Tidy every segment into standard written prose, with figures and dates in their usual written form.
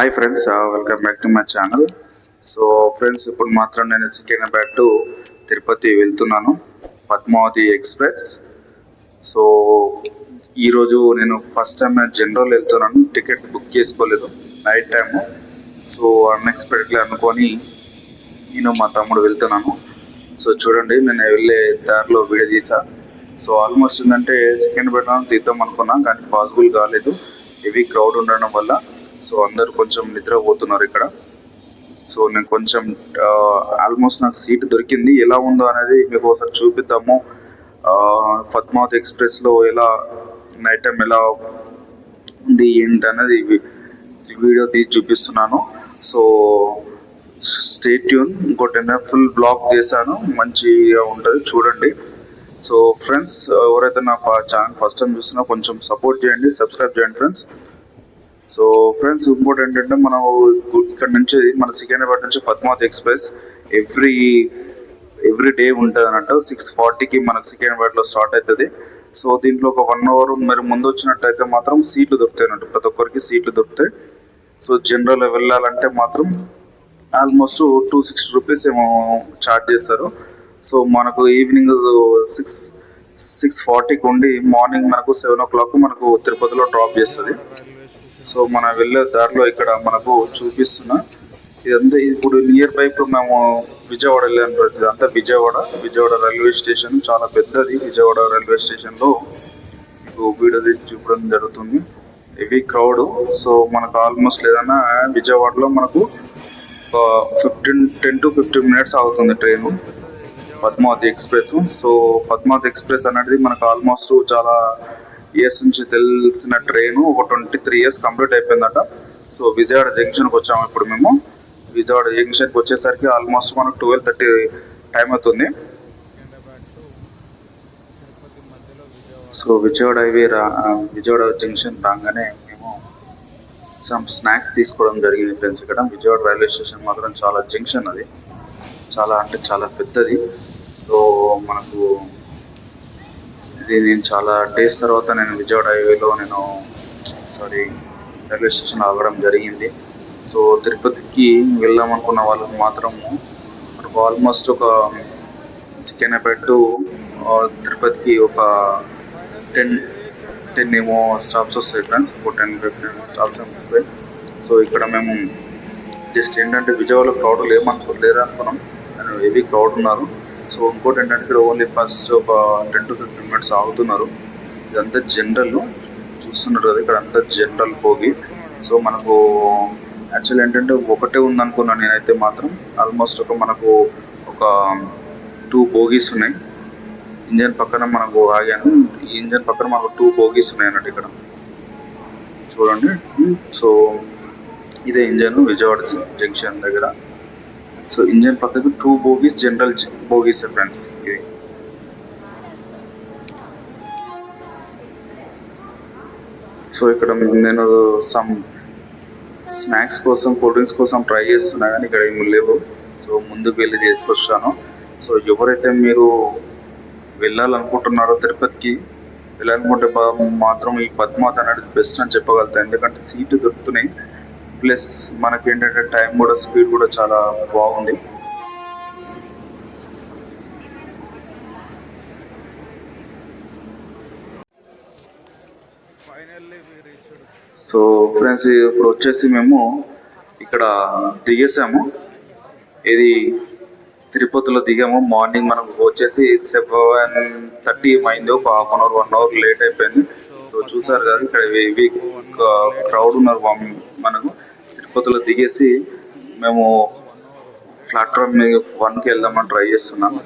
Hi friends, welcome back to my channel. So friends, ఇప్పుడు మాత్రం నేను సికింద్రాబాద్ టు తిరుపతి వెళ్తున్నాను, పద్మావతి ఎక్స్ప్రెస్. సో ఈరోజు నేను ఫస్ట్ టైం జనరల్ వెళ్తున్నాను, టికెట్స్ బుక్ చేసుకోలేదు నైట్ టైము. సో అన్ఎక్స్పెక్టెడ్లీ అనుకొని నేను మా తమ్ముడు వెళ్తున్నాను. సో చూడండి, నేను వెళ్ళే దారిలో వీడియో తీసా. సో ఆల్మోస్ట్ ఏంటంటే సికింద్రాబాద్ తీద్దాం అనుకున్నా, కానీ పాసిబుల్ కాలేదు, హెవీ క్రౌడ్ ఉండడం వల్ల. సో అందరు కొంచెం నిద్రపోతున్నారు ఇక్కడ. సో నేను కొంచెం ఆల్మోస్ట్ నాకు సీట్ దొరికింది. ఎలా ఉందో అనేది మీకు ఒకసారి చూపిద్దాము. పద్మావతి ఎక్స్ప్రెస్లో ఎలా నైట్ టైం ఎలా ఉంది ఏంటి అనేది వీడియో తీసి చూపిస్తున్నాను. So stay tune. ఇంకోటి ఫుల్ బ్లాగ్ చేశాను, మంచిగా ఉంటుంది, చూడండి. సో ఫ్రెండ్స్, ఎవరైతే నా ఛానల్ ఫస్ట్ టైం చూస్తున్నా కొంచెం సపోర్ట్ చేయండి, సబ్స్క్రైబ్ చేయండి ఫ్రెండ్స్. సో ఫ్రెండ్స్, ఇంకోటి ఏంటంటే మనం ఇక్కడ నుంచి మన సికింద్రాబాద్ నుంచి పద్మావతి ఎక్స్ప్రెస్ ఎవ్రీ డే ఉంటుంది అన్నట్టు. 6:40కి మనకు సికింద్రాబాద్లో స్టార్ట్ అవుతుంది. సో దీంట్లో ఒక 1 అవర్ మీరు ముందు వచ్చినట్టయితే మాత్రం సీట్లు దొరుకుతాయి అన్నట్టు, ప్రతి ఒక్కరికి సీట్లు దొరుకుతాయి. సో జనరల్ వెళ్ళాలంటే మాత్రం ఆల్మోస్ట్ 260 రూపీస్ ఏమో ఛార్జ్ చేస్తారు. సో మనకు ఈవినింగ్ 6:40కి ఉండి మార్నింగ్ మనకు 7 o'clock మనకు తిరుపతిలో డ్రాప్ చేస్తుంది. సో మనం వెళ్ళే దారిలో ఇక్కడ మనకు చూపిస్తున్నా ఇదంతా. ఇప్పుడు నియర్ బై ఇప్పుడు మేము విజయవాడ వెళ్ళాను. ఇదంతా విజయవాడ రైల్వే స్టేషన్, చాలా పెద్దది. విజయవాడ రైల్వే స్టేషన్లో మీకు వీడియో తీసి చూపడం జరుగుతుంది. Heavy crowd. సో మనకు ఆల్మోస్ట్ లేదన్నా విజయవాడలో మనకు 10 to 15 minutes అవుతుంది train, Padmavathi express. So Padmavathi express అనేది మనకు ఆల్మోస్ట్ చాలా ఇయర్స్ నుంచి తెలిసిన ట్రైన్. ఒక 23 years కంప్లీట్ అయిపోయిందట. సో విజయవాడ జంక్షన్కి వచ్చాము ఇప్పుడు మేము. విజయవాడ జంక్షన్కి వచ్చేసరికి ఆల్మోస్ట్ మనకు 12:30 టైం అవుతుంది. సో విజయవాడ జంక్షన్ రాగానే మేము సమ్ స్నాక్స్ తీసుకోవడం జరిగింది ఫ్రెండ్స్. ఇక్కడ విజయవాడ రైల్వే స్టేషన్ మాత్రం చాలా జంక్షన్, అది చాలా అంటే చాలా పెద్దది. సో మనకు నేను చాలా డేస్ తర్వాత నేను విజయవాడ హైవేలో రైల్వే స్టేషన్ ఆగడం జరిగింది. సో తిరుపతికి వెళ్దాం అనుకున్న వాళ్ళకి మాత్రము మనకు ఆల్మోస్ట్ ఒక సికింద్రాబాద్ టు తిరుపతికి ఒక 10 ఏమో స్టాప్స్ వస్తాయి ఫ్రెండ్స్. ఒక 10-15 స్టాప్స్ ఏమో వస్తాయి. సో ఇక్కడ మేము జస్ట్ ఏంటంటే విజయవాడలో క్రౌడ్ లేరు అనుకున్నాం, కానీ హెవీ క్రౌడ్ ఉన్నారు. సో ఇంకోటి ఏంటంటే ఇక్కడ ఓన్లీ ఫస్ట్ ఒక 10 to 15 minutes ఆగుతున్నారు. ఇదంతా జనరల్ చూస్తున్నారు కదా, ఇక్కడ అంతా జనరల్ బోగి. సో మనకు యాక్చువల్ ఏంటంటే ఒకటే ఉందనుకున్నాను నేనైతే మాత్రం. ఆల్మోస్ట్ మనకు ఒక 2 bogies ఉన్నాయి. ఇంజన్ పక్కన మనకు ఆగాను, ఈ ఇంజన్ పక్కన మనకు 2 bogies ఉన్నాయి అన్నట్టు ఇక్కడ చూడండి. సో ఇదే ఇంజన్ విజయవాడ జంక్షన్ దగ్గర. సో ఇంజన్ పక్కకు 2 bogies జనరల్ bogies ఫ్రెండ్స్. ఇది సో ఇక్కడ నేను సమ్ స్నాక్స్ కోసం, కూల్ డ్రింక్స్ కోసం ట్రై చేస్తున్నా, కానీ ఇక్కడ ఏమి లేవు. సో ముందుకు వెళ్ళి తీసుకొచ్చాను. సో ఎవరైతే మీరు వెళ్ళాలనుకుంటున్నారో, తిరుపతికి వెళ్ళాలనుకుంటే మాత్రం ఈ పద్మావతి అనేది బెస్ట్ అని చెప్పగలుగుతాను. ఎందుకంటే సీటు దొరుకుతున్నాయి, ప్లస్ మనకేంటంటే టైం కూడా, స్పీడ్ కూడా చాలా బాగుంది. సో ఫ్రెండ్స్, ఇప్పుడు వచ్చేసి మేము ఇక్కడ దిగేసాము. ఇది తిరుపతిలో దిగాము. మార్నింగ్ మనకు వచ్చేసి 7:30 అయింది, ఒక 1 hour లేట్ అయిపోయింది. సో చూసారు కదా, ఇక్కడ హెవీ క్రౌడ్ ఉన్నారు. మనకు తిరుపతిలో దిగేసి మేము ప్లాట్ఫామ్ 1కి వెళ్దామని ట్రై చేస్తున్నాను.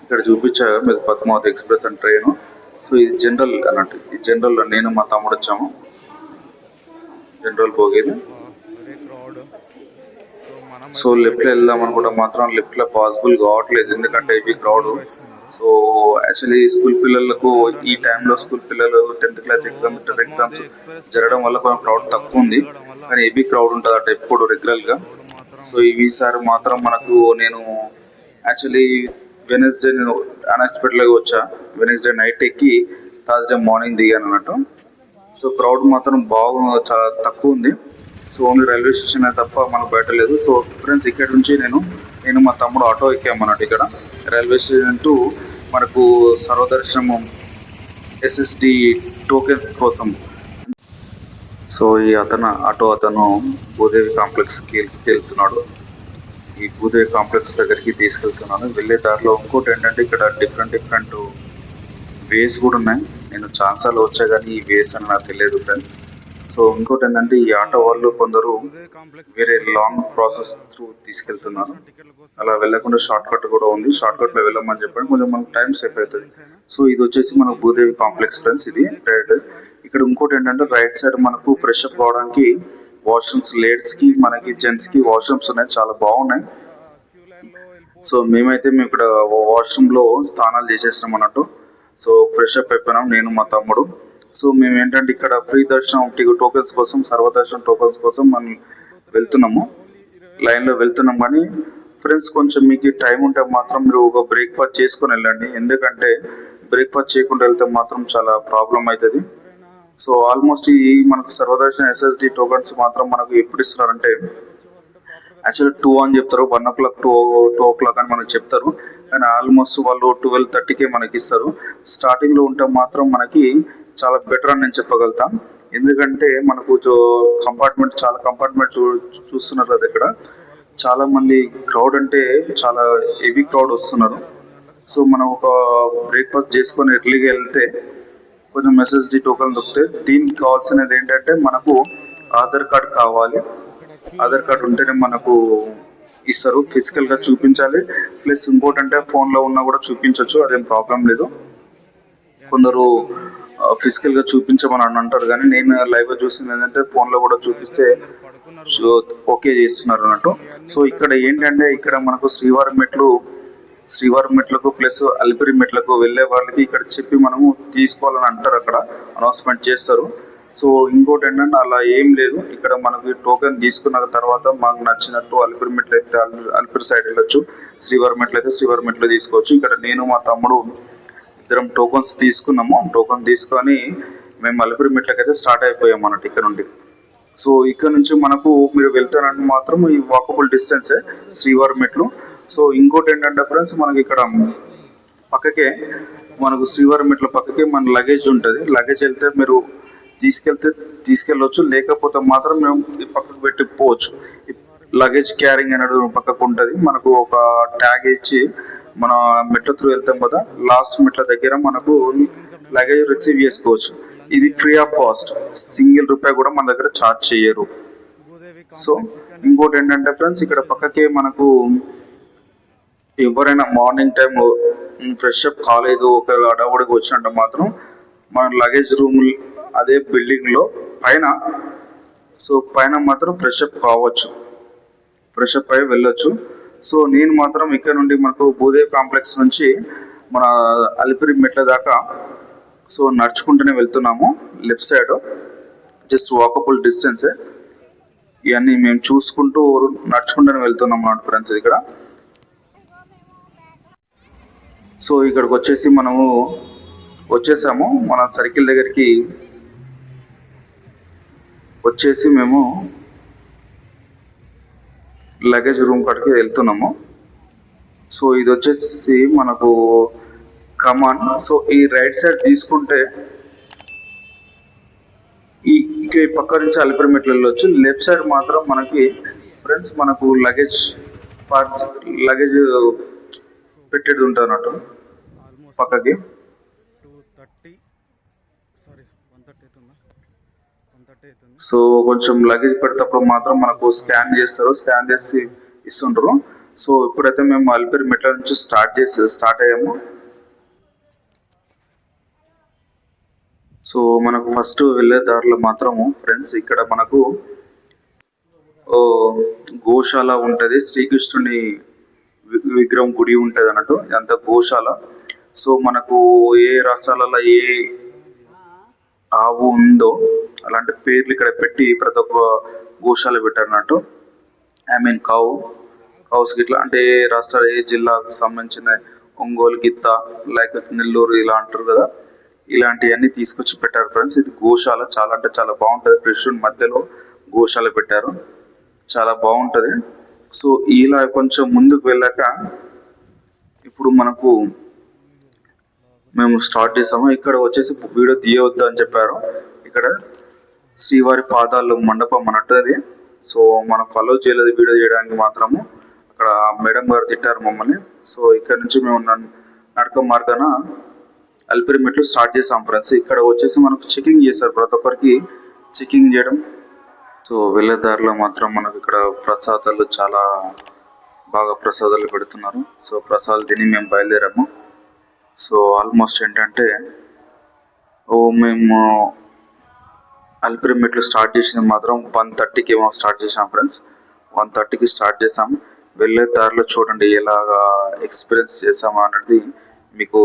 ఇక్కడ చూపించారు మీకు పద్మావతి ఎక్స్ప్రెస్ అని ట్రైన్. సో ఇది జనరల్ అన్నట్టు. ఈ జనరల్లో నేను మా తమ్ముడు వచ్చాము, జనరల్ పోగేది. సో లెఫ్ట్లో వెళ్దాం అనుకుంటే మాత్రం లెఫ్ట్లో పాసిబుల్ కావట్లేదు, ఎందుకంటే heavy crowd. So actually school పిల్లలకు ఈ టైంలో, స్కూల్ పిల్లలు 10th class ఎగ్జామ్స్ జరగడం వల్ల కొంచెం క్రౌడ్ తక్కువ ఉంది, కానీ హెవీ క్రౌడ్ ఉంటుంది అట ఎప్పుడు రెగ్యులర్గా. సో ఈసారి మాత్రం మనకు నేను యాక్చువల్లీ వెనస్డే నేను అన్ఎక్స్పెక్టెడ్గా వచ్చా. వెనస్డే నైట్ ఎక్కి థర్స్డే మార్నింగ్ దిగాను అన్నట్టు. సో క్రౌడ్ మాత్రం చాలా తక్కువ ఉంది. సో ఓన్లీ రైల్వే స్టేషన్ తప్ప మనకు బయట లేదు. సో ఫ్రెండ్స్ ఇక్కడ నుంచి నేను మా తమ్ముడు ఆటో ఎక్కామన్నట్టు ఇక్కడ రైల్వే స్టేషన్ టు మనకు సర్వదర్శనం ఎస్ఎస్డి టోకెన్స్ కోసం. సో ఈ ఆటో భూదేవి కాంప్లెక్స్కి వెళ్తున్నాడు. ఈ భూదేవి కాంప్లెక్స్ దగ్గరికి తీసుకెళ్తున్నాను. వెళ్ళే దారిలో ఇంకోటి ఏంటంటే ఇక్కడ డిఫరెంట్ వేస్ కూడా ఉన్నాయి. నేను ఛాన్సార్లు వచ్చా కానీ ఈ వేస్ అని నాకు తెలియదు ఫ్రెండ్స్. సో ఇంకోటి ఏంటంటే ఈ ఆటో వాళ్ళు కొందరు వేరే లాంగ్ ప్రాసెస్ త్రూ తీసుకెళ్తున్నారు. అలా వెళ్ళకుండా షార్ట్ కట్ కూడా ఉంది. షార్ట్ కట్లో వెళ్ళమని చెప్పండి, కొంచెం మనకు టైం సేఫ్ అవుతుంది. సో ఇది వచ్చేసి మనకు భూదేవి కాంప్లెక్స్ ఫ్రెండ్స్. ఇది రైట్. ఇక్కడ ఇంకోటి ఏంటంటే రైట్ సైడ్ మనకు ఫ్రెష్ అప్ కావడానికి వాష్రూమ్స్, లేడీస్కి మనకి జెంట్స్కి వాష్రూమ్స్ ఉన్నాయి, చాలా బాగున్నాయి. సో మేము ఇక్కడ వాష్రూమ్లో స్నానాలు చేసేసినాం అన్నట్టు. సో ఫ్రెష్ అప్ అయిపోయినాం నేను మా తమ్ముడు. సో మేము ఏంటంటే ఇక్కడ ఫ్రీ దర్శనం టోకెన్స్ కోసం, సర్వదర్శనం టోకెన్స్ కోసం మనం వెళ్తున్నాము, లైన్లో వెళ్తున్నాం. కానీ ఫ్రెండ్స్ కొంచెం మీకు టైం ఉంటే మాత్రం మీరు ఒక బ్రేక్ఫాస్ట్ చేసుకొని వెళ్ళండి, ఎందుకంటే బ్రేక్ఫాస్ట్ చేయకుండా వెళ్తే మాత్రం చాలా ప్రాబ్లం అవుతుంది. సో ఆల్మోస్ట్ ఈ మనకు సర్వదర్శనం ఎస్ఎస్డి టోకెన్స్ మాత్రం మనకు ఎప్పుడు ఇస్తున్నారంటే యాక్చువల్లీ 2 అని చెప్తారు, 1 o'clock 2 o'clock అని మనకు చెప్తారు. కానీ ఆల్మోస్ట్ వాళ్ళు 12:30కే మనకి ఇస్తారు. స్టార్టింగ్లో ఉంటే మాత్రం మనకి చాలా బెటర్ అని నేను చెప్పగలుగుతాం. ఎందుకంటే మనకు చాలా కంపార్ట్మెంట్ చూస్తున్నారు కదా, ఇక్కడ చాలా మంది క్రౌడ్ అంటే చాలా హెవీ క్రౌడ్ వస్తున్నారు. సో మనం ఒక బ్రేక్ఫాస్ట్ చేసుకొని ఎర్లీగా వెళ్తే కొంచెం ఎస్ఎస్డి టోకెన్ దొరుకుతాయి. దీనికి కావాల్సినది ఏంటంటే మనకు ఆధార్ కార్డ్ కావాలి. ఆధార్ కార్డ్ ఉంటేనే మనకు ఇస్తారు, ఫిజికల్గా చూపించాలి. ప్లస్ ఇంకోటి అంటే ఫోన్లో ఉన్నా కూడా చూపించవచ్చు, అదేం ప్రాబ్లం లేదు. కొందరు ఫిజికల్గా చూపించమని అంటారు, కానీ నేను లైవ్గా చూసింది ఏంటంటే ఫోన్లో కూడా చూపిస్తే ఓకే చేస్తున్నారు అన్నట్టు. సో ఇక్కడ ఏంటంటే ఇక్కడ మనకు శ్రీవారి మెట్లకు ప్లస్ అలిపిరి మెట్లకు వెళ్ళే వాళ్ళకి ఇక్కడ చెప్పి మనము తీసుకోవాలని అంటారు, అక్కడ అనౌన్స్మెంట్ చేస్తారు. సో ఇంకోటి ఏంటంటే అలా ఏం లేదు, ఇక్కడ మనకి టోకెన్ తీసుకున్న తర్వాత మాకు నచ్చినట్టు అలిపిరి మెట్లు అయితే అలిపిరి సైడ్ వెళ్ళొచ్చు, శ్రీవారి మెట్లు అయితే శ్రీవారి మెట్లు తీసుకోవచ్చు. ఇక్కడ నేను మా తమ్ముడు ఇద్దరం టోకన్స్ తీసుకున్నాము. టోకన్ తీసుకొని మేము అలిపిరి మెట్లకైతే స్టార్ట్ అయిపోయాం అన్నట్టు ఇక్కడ నుండి. సో ఇక్కడ నుంచి మనకు మీరు వెళ్తానంటే మాత్రం ఈ వాకబుల్ డిస్టెన్సే శ్రీవారి మెట్లు. సో ఇంకోటి ఏంటంటే ఫ్రెండ్స్ మనకి ఇక్కడ పక్కకే మనకు శ్రీవారి మెట్ల పక్కకే మన లగేజ్ ఉంటుంది. లగేజ్ వెళ్తే మీరు తీసుకెళ్ళొచ్చు, లేకపోతే మాత్రం మేము ఈ పక్కకు పెట్టిపోవచ్చు. లగేజ్ క్యారింగ్ అనేది పక్కకు ఉంటుంది. మనకు ఒక ట్యాగ్ ఇచ్చి మన మెట్ల త్రూ వెళ్తాం కదా, లాస్ట్ మెట్ల దగ్గర మనకు లగేజ్ రిసీవ్ చేసుకోవచ్చు. ఇది ఫ్రీ ఆఫ్ కాస్ట్, సింగిల్ రూపాయి కూడా మన దగ్గర ఛార్జ్ చేయరు. సో ఇంకోటి ఏంటంటే ఫ్రెండ్స్ ఇక్కడ పక్కకే మనకు ఎవరైనా మార్నింగ్ టైం ఫ్రెష్ అప్ కాలేదు, ఒక అడవుడికి వచ్చినట్టు మాత్రం మన లగేజ్ రూమ్ అదే బిల్డింగ్లో పైన మాత్రం ఫ్రెష్ అప్ కావచ్చు, ఫ్రెష్ అప్ అయి వెళ్ళొచ్చు. సో నేను మాత్రం ఇక్కడ నుండి మనకు భూదేవి కాంప్లెక్స్ నుంచి మన అలిపిరి మెట్ల దాకా సో నడుచుకుంటూనే వెళ్తున్నాము. లెఫ్ట్ సైడ్ జస్ట్ వాకబుల్ డిస్టెన్సే, ఇవన్నీ మేము చూసుకుంటూ నడుచుకుంటూనే వెళ్తున్నాం అన్నమాట ఫ్రెండ్స్ ఇక్కడ. సో ఇక్కడికి వచ్చేసాము మన సర్కిల్ దగ్గరికి వచ్చేసి మేము లగేజ్ రూమ్ కాడికి వెళ్తున్నాము. సో ఇది వచ్చేసి మనకు కమాన్. సో ఈ రైట్ సైడ్ తీసుకుంటే ఈ పక్క నుంచి అలిపిరి మెట్లు వెళ్ళొచ్చు. లెఫ్ట్ సైడ్ మాత్రం మనకి ఫ్రెండ్స్ మనకు లగేజ్ పెట్టేది ఉంటుంది అన్నట్టు పక్కకి. సో కొంచెం లగేజ్ పెడేటప్పుడు మాత్రం మనకు స్కాన్ చేసి ఇస్తుంటారు. సో ఇప్పుడైతే మేము అలిపిరి మెట్ల నుంచి స్టార్ట్ అయ్యాము. సో మనకు ఫస్ట్ వెళ్ళే దారిలో మాత్రము ఫ్రెండ్స్ ఇక్కడ మనకు గోశాల ఉంటుంది, శ్రీకృష్ణుని విగ్రహం గుడి ఉంటుంది అన్నట్టు, ఇదంతా గోశాల. సో మనకు ఏ రాష్ట్రాలలో ఏ ఆవు ఉందో అలాంటి పేర్లు ఇక్కడ పెట్టి ప్రతి ఒక్క గోశాల పెట్టారు అన్నట్టు. ఐ మీన్ కౌస్ గిట్లా అంటే ఏ రాష్ట్రాలు ఏ జిల్లాకు సంబంధించిన ఒంగోలు, గిత్త, లేకపోతే నెల్లూరు ఇలా అంటారు కదా. ఇలాంటివన్నీ తీసుకొచ్చి పెట్టారు ఫ్రెండ్స్. ఇది గోశాల, చాలా అంటే చాలా బాగుంటుంది. కృష్ణుడి మధ్యలో గోశాల పెట్టారు, చాలా బాగుంటుంది. సో ఇలా కొంచెం ముందుకు వెళ్ళాక ఇప్పుడు మనకు మేము స్టార్ట్ చేసాము. ఇక్కడ వచ్చేసి వీడియో తీయవద్దు అని చెప్పారు. ఇక్కడ శ్రీవారి పాదాలు మండపం అన్నట్టు. సో మనకు అలో చేయలేదు వీడియో చేయడానికి మాత్రము. అక్కడ మేడం గారు తిట్టారు మమ్మల్ని. సో ఇక్కడ నుంచి మేము నడక మార్గాన అలిపిరి మెట్లు స్టార్ట్ చేసాం ఫ్రెండ్స్. ఇక్కడ వచ్చేసి మనకు చెకింగ్ చేశారు, ప్రతి ఒక్కరికి చెకింగ్ చేయడం. సో వెళ్ళే దారిలో మాత్రం మనకు ఇక్కడ ప్రసాదాలు చాలా బాగా ప్రసాదాలు పెడుతున్నారు. సో ప్రసాదాలు తిని మేము బయలుదేరాము. సో ఆల్మోస్ట్ ఏంటంటే మేము అలిపిరి మెట్లు స్టార్ట్ చేసింది మాత్రం 1:30కి ఏమో స్టార్ట్ చేసాం ఫ్రెండ్స్. 1:30కి స్టార్ట్ చేసాం. వెళ్ళే దారిలో చూడండి ఎలాగా ఎక్స్పీరియన్స్ చేసామా అనేది మీకు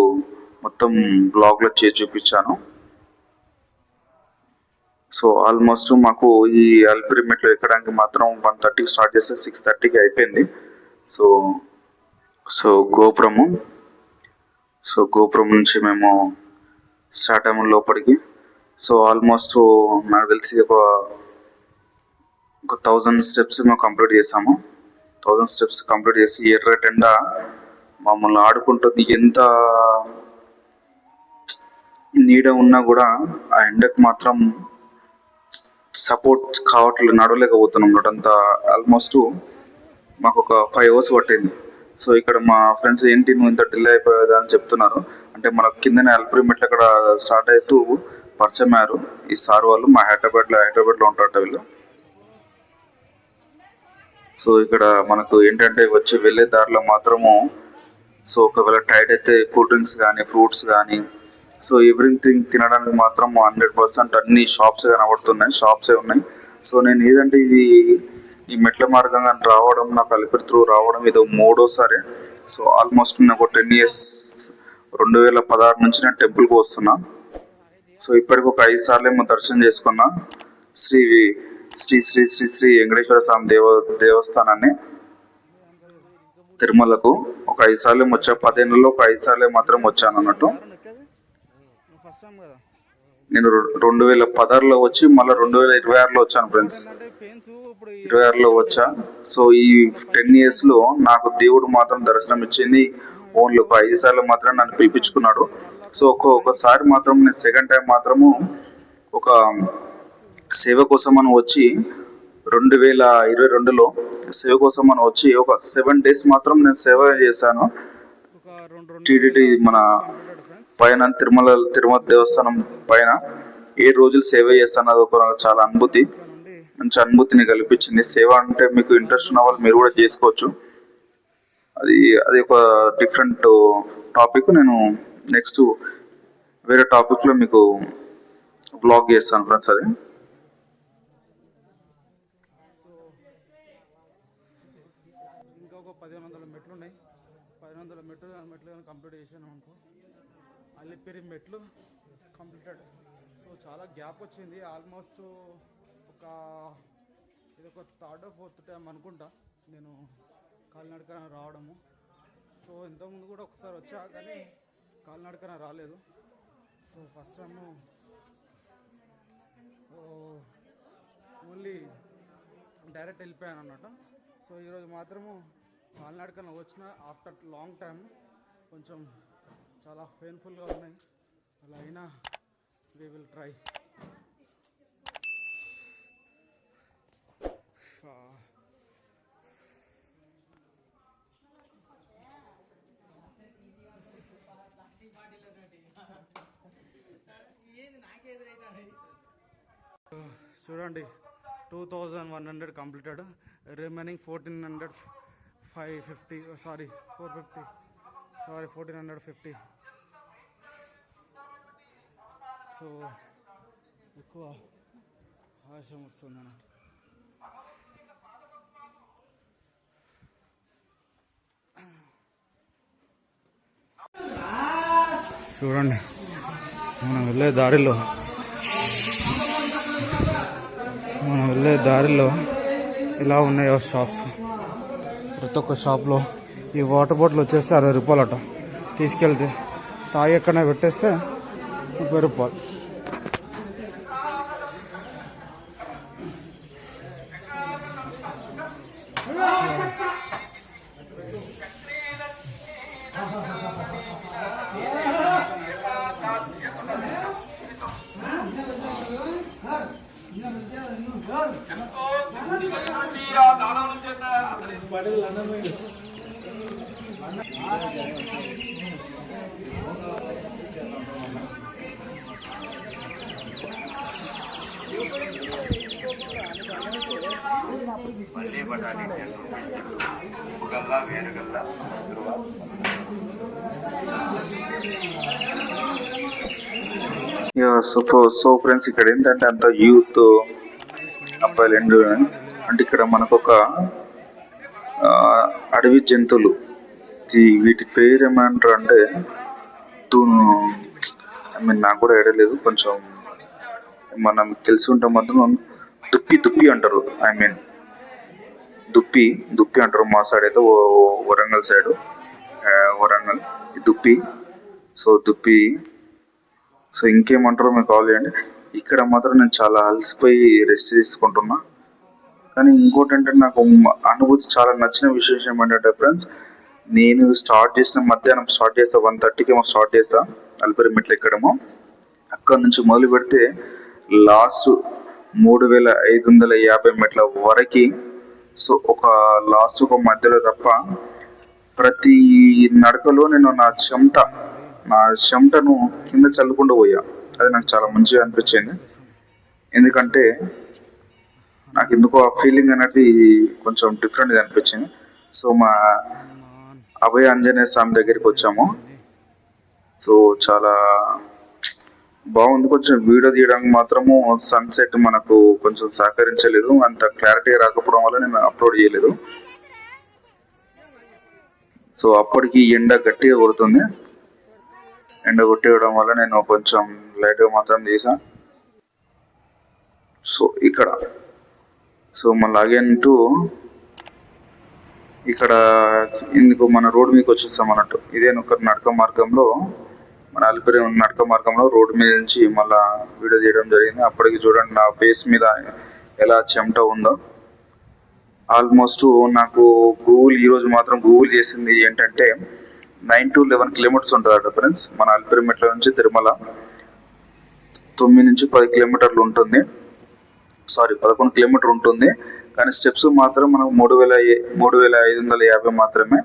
మొత్తం బ్లాగ్లో చేసి చూపించాను. సో ఆల్మోస్ట్ మాకు ఈ అలిపిరి మెట్లు ఎక్కడానికి మాత్రం 1:30కి స్టార్ట్ చేస్తే 6:30కి అయిపోయింది. సో గోపురం నుంచి మేము స్టార్ట్ అయ్యాము లోపలికి. సో ఆల్మోస్ట్ నాకు తెలిసి ఒక 1000 స్టెప్స్ మేము కంప్లీట్ చేసాము. 1000 స్టెప్స్ కంప్లీట్ చేసి ఎర్రటి ఎండ మమ్మల్ని ఆడుకుంటుంది. ఎంత నీడ ఉన్నా కూడా ఆ ఎండకు మాత్రం సపోర్ట్ కావట్లేదు, నడవలేకపోతున్నాం. అంతా ఆల్మోస్ట్ మాకు ఒక 5 అవర్స్ పట్టింది. సో ఇక్కడ మా ఫ్రెండ్స్ ఏంటి నువ్వు ఇంత డిలే అయిపోయేదా అని చెప్తున్నారు. అంటే మనకు కిందనే అలిపిరి మెట్లు అక్కడ స్టార్ట్ అవుతూ పరిచయం అయ్యారు ఈ సార్ వాళ్ళు. మా హైదరాబాద్లో ఉంటారట వీళ్ళు. సో ఇక్కడ మనకు ఏంటంటే వచ్చి వెళ్ళే దారిలో మాత్రము సో ఒకవేళ టైట్ అయితే కూల్ డ్రింక్స్ కానీ ఫ్రూట్స్ కానీ సో ఎవ్రీథింగ్ తినడానికి మాత్రం 100% అన్ని షాప్స్ కనబడుతున్నాయి, షాప్సే ఉన్నాయి. సో నేను ఏదంటే ఈ మెట్ల మార్గంగా రావడం, నాకు అలిపిరి త్రూ రావడం ఇది 3వసారి. సో ఆల్మోస్ట్ నేను ఒక 10 years 2016 నుంచి నేను టెంపుల్కి వస్తున్నా. సో ఇప్పటికి ఒక 5 సార్లు ఏమో దర్శనం చేసుకున్నా శ్రీ శ్రీ శ్రీ శ్రీ శ్రీ వెంకటేశ్వర స్వామి దేవస్థానాన్ని తిరుమలకు ఒక 5 సార్లు ఏమో వచ్చా. 10 ఏళ్ళలో ఒక 5 సార్లు మాత్రం వచ్చాను అన్నట్టు. నేను 2016లో వచ్చి మళ్ళీ 2026లో వచ్చాను ఫ్రెండ్స్. 26లో వచ్చా. సో ఈ 10 yearsలో నాకు దేవుడు మాత్రం దర్శనం ఇచ్చింది ఓన్లీ ఒక 5 సార్లు మాత్రం నన్ను పిలిపించుకున్నాడు. సో ఒక్కొక్కసారి మాత్రం నేను సెకండ్ టైం మాత్రము ఒక సేవ కోసం అని వచ్చి 2022లో సేవ కోసం అని వచ్చి ఒక 7 days మాత్రం నేను సేవ చేశాను. టీటీడీ మన పైన తిరుమల దేవస్థానం పైన 7 రోజులు సేవ చేస్తాను. అది ఒక చాలా మంచి అనుభూతిని కల్పించింది. సేవ అంటే మీకు ఇంట్రెస్ట్ ఉన్న వాళ్ళు మీరు కూడా చేసుకోవచ్చు. అది ఒక డిఫరెంట్ టాపిక్. నేను నెక్స్ట్ వేరే టాపిక్లో మీకు బ్లాగ్ చేస్తాను ఫ్రెండ్స్. అది ఇంకొక 1500 మెట్లు ఉన్నాయి. 1500 మెట్లు కంప్లీట్ చేసాను అనుకో. అలిపిరి మెట్లు కంప్లీటెడ్. సో చాలా గ్యాప్ వచ్చింది. ఆల్మోస్ట్ ఇది ఒక 3rd or 4th టైం అనుకుంటా నేను కాలినడకన రావడము. సో ఇంతకుముందు కూడా ఒకసారి వచ్చా కానీ కాలినడకన రాలేదు. So first time only direct వెళ్ళిపోయాను అన్నట్టు. సో ఈరోజు మాత్రము కాలినడకన వచ్చిన ఆఫ్టర్ లాంగ్ టైం. కొంచెం చాలా పెయిన్ఫుల్గా ఉన్నాయి, అలా అయినా వీ విల్ ట్రై. చూడండి 2100 కంప్లీటెడ్. రిమైనింగ్ 1450. సో ఎక్కువ ఆశం వస్తుందన్న. చూడండి మనం వెళ్ళే దారిలో ఇలా ఉన్నాయో షాప్స్. ప్రతి ఒక్క షాప్లో ఈ వాటర్ బాటిల్ వచ్చేసి 60 రూపాయలట. తీసుకెళ్తే తాగి ఎక్కడనే పెట్టేస్తే రూపాయలు. సో ఫ్రెండ్స్, ఇక్కడ ఏంటంటే అంత యూత్ అబ్బాయిలు అంటే ఇక్కడ మనకు ఒక అడవి జంతువులు, వీటి పేరు ఏమంటారు అంటే నాకు కూడా ఐడియా లేదు, కొంచెం మనం తెలిసి ఉంటే మాత్రం దుప్పి అంటారు. దుప్పి అంటారు మా సైడ్ అయితే, వరంగల్ సైడ్, వరంగల్ దుప్పి. దుప్పి. ఇంకేమంటారో మీకు కాల్ చేయండి. ఇక్కడ మాత్రం నేను చాలా అలసిపోయి రెస్ట్ తీసుకుంటున్నా. కానీ ఇంకోటి ఏంటంటే నాకు అనుభూతి చాలా నచ్చిన విశేషం ఏంటంటే ఫ్రెండ్స్, నేను మధ్యాహ్నం స్టార్ట్ చేస్తా, 1:30కి ఏమో స్టార్ట్ చేస్తా అలిపిరి మెట్లు ఎక్కడమో. అక్కడ నుంచి మొదలు పెడితే లాస్ట్ 3550 మెట్ల వరకు. ఒక లాస్ట్ ఒక మధ్యలో తప్ప ప్రతి నడకలో నేను నా చెమటను కింద చల్లుకుండా పోయా. అది నాకు చాలా మంచిగా అనిపించింది. ఎందుకంటే నాకు ఎందుకో ఆ ఫీలింగ్ అనేది కొంచెం డిఫరెంట్గా అనిపించింది. మా అభయ ఆంజనేయ స్వామి దగ్గరికి వచ్చాము. చాలా బాగుంది. కొంచెం వీడియో తీయడానికి మాత్రము సన్సెట్ మనకు కొంచెం సహకరించలేదు, అంత క్లారిటీ రాకపోవడం వల్ల నేను అప్లోడ్ చేయలేదు. అప్పటికి ఎండ గట్టిగా కొడుతుంది. ఎండ కొట్టేయడం వల్ల నేను కొంచెం లైట్గా మాత్రం తీసా. ఇక్కడ మళ్ళీ అగైన్ ఇక్కడ ఇందుకు మన రోడ్ మీదకి వచ్చేస్తాం అన్నట్టు. ఇదే ఒక నడక మార్గంలో, మన అలిపిరి నడక మార్గంలో రోడ్డు మీద నుంచి మళ్ళా వీడియో తీయడం జరిగింది. అప్పటికి చూడండి నా ఫేస్ మీద ఎలా చెమట ఉందో. ఆల్మోస్ట్ నాకు ఈరోజు మాత్రం గూగుల్ చేసింది ఏంటంటే 9 to 11 కిలోమీటర్స్ ఉంటుందట ఫ్రెండ్స్. మన అలిపిరి మెట్ల నుంచి తిరుమల 9 నుంచి 10 కిలోమీటర్లు ఉంటుంది. 11 కిలోమీటర్ ఉంటుంది. కానీ స్టెప్స్ మాత్రం మనకు 3550 మాత్రమే.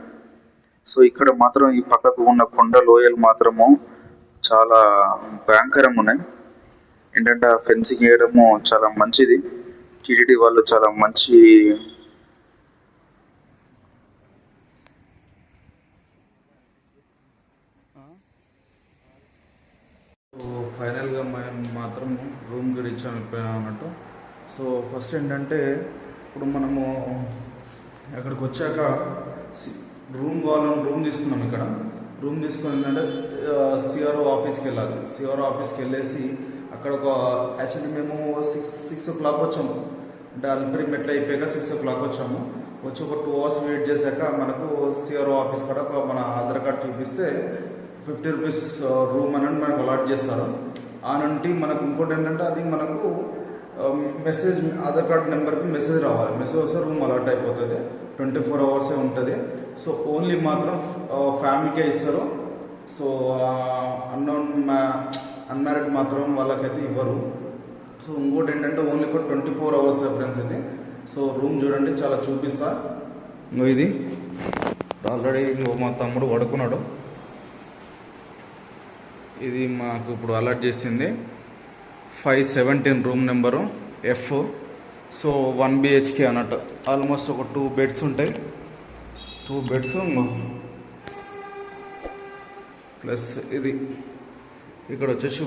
ఇక్కడ మాత్రం ఈ పక్కకు ఉన్న కొండ లోయలు మాత్రము చాలా భయంకరంగా ఉన్నాయి. ఏంటంటే ఆ ఫెన్సింగ్ వేయడము చాలా మంచిది. టీటీడీ వాళ్ళు చాలా మంచి ఫైనల్గా మేము మాత్రం రూమ్కి రీచ్ అయిపోయాం అన్నట్టు. ఫస్ట్ ఏంటంటే ఇప్పుడు మనము అక్కడికి వచ్చాక రూమ్ కావాలని రూమ్ తీసుకున్నాం. ఇక్కడ రూమ్ తీసుకుని ఏంటంటే సిఆర్ఓ ఆఫీస్కి వెళ్ళాలి. సిఆర్ఓ ఆఫీస్కి వెళ్ళేసి అక్కడ యాక్చువల్లీ మేము 6 o'clock వచ్చాము. అంటే అలిపిరి మెట్లు అయిపోయాక 6 o'clock వచ్చాము. వచ్చి ఒక 2 hours వెయిట్ చేశాక మనకు సిఆర్ఓ ఆఫీస్ కూడా మన ఆధార్ కార్డ్ చూపిస్తే 50 rupees రూమ్ అని మనకు అలాట్ చేస్తారు. ఆ నుండి మనకు ఇంకోటి ఏంటంటే అది మనకు మెసేజ్, ఆధార్ కార్డ్ నెంబర్కి మెసేజ్ రావాలి. మెసేజ్ వస్తే రూమ్ అలాట్ అయిపోతుంది. 24 hours ఉంటుంది. ఓన్లీ మాత్రం ఫ్యామిలీకే ఇస్తారు. అన్మ్యారీడ్ మాత్రం వాళ్ళకైతే ఇవ్వరు. ఇంకోటి ఏంటంటే ఓన్లీ ఫర్ 24 hours ఫ్రెండ్స్ ఇది. రూమ్ చూడండి, చాలా చూపిస్తా. ఇది ఆల్రెడీ మా తమ్ముడు పడుకున్నాడు. ఇది మాకు ఇప్పుడు అలాట్ చేసింది 517 రూమ్ నెంబరు F. 1 BHK అన్నట్టు. ఆల్మోస్ట్ ఒక 2 beds ఉంటాయి. 2 beds ప్లస్ ఇది ఇక్కడ వచ్చేసి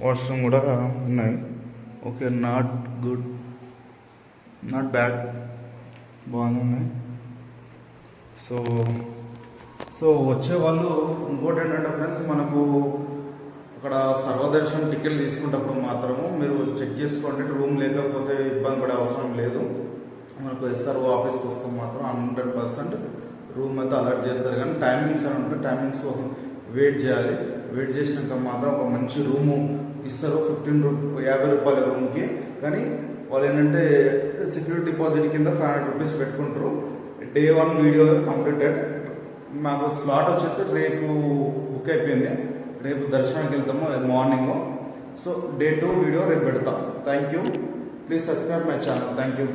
వాష్రూమ్ కూడా ఉన్నాయి. Okay, not good, not bad, బాగానే ఉన్నాయి. వచ్చే వాళ్ళు ఇంకోటి ఏంటంటే ఫ్రెండ్స్, మనకు అక్కడ సర్వదర్శనం టికెట్ తీసుకున్నప్పుడు మాత్రము మీరు చెక్ చేసుకోండి. రూమ్ లేకపోతే ఇబ్బంది పడే అవసరం లేదు. మనకు ఎస్ఆర్ఓ ఆఫీస్కి వస్తే మాత్రం 100% రూమ్ అయితే అలాట్ చేస్తారు. కానీ టైమింగ్స్ అని ఉంటే టైమింగ్స్ కోసం వెయిట్ చేయాలి. వెయిట్ చేసినాక మాత్రం ఒక మంచి రూము ఇస్తారు. 50 రూపాయల రూమ్కి. కానీ వాళ్ళు ఏంటంటే సెక్యూరిటీ డిపాజిట్ కింద 500 రూపీస్ పెట్టుకుంటారు. Day 1 video completed. మాకు స్లాట్ వచ్చేసి రేపు బుక్ అయిపోయింది. రేపు దర్శనానికి వెళ్తాము మార్నింగ్. సో Day 2 వీడియో రేపు పెడతాం. Thank you. Please subscribe my channel. Thank you.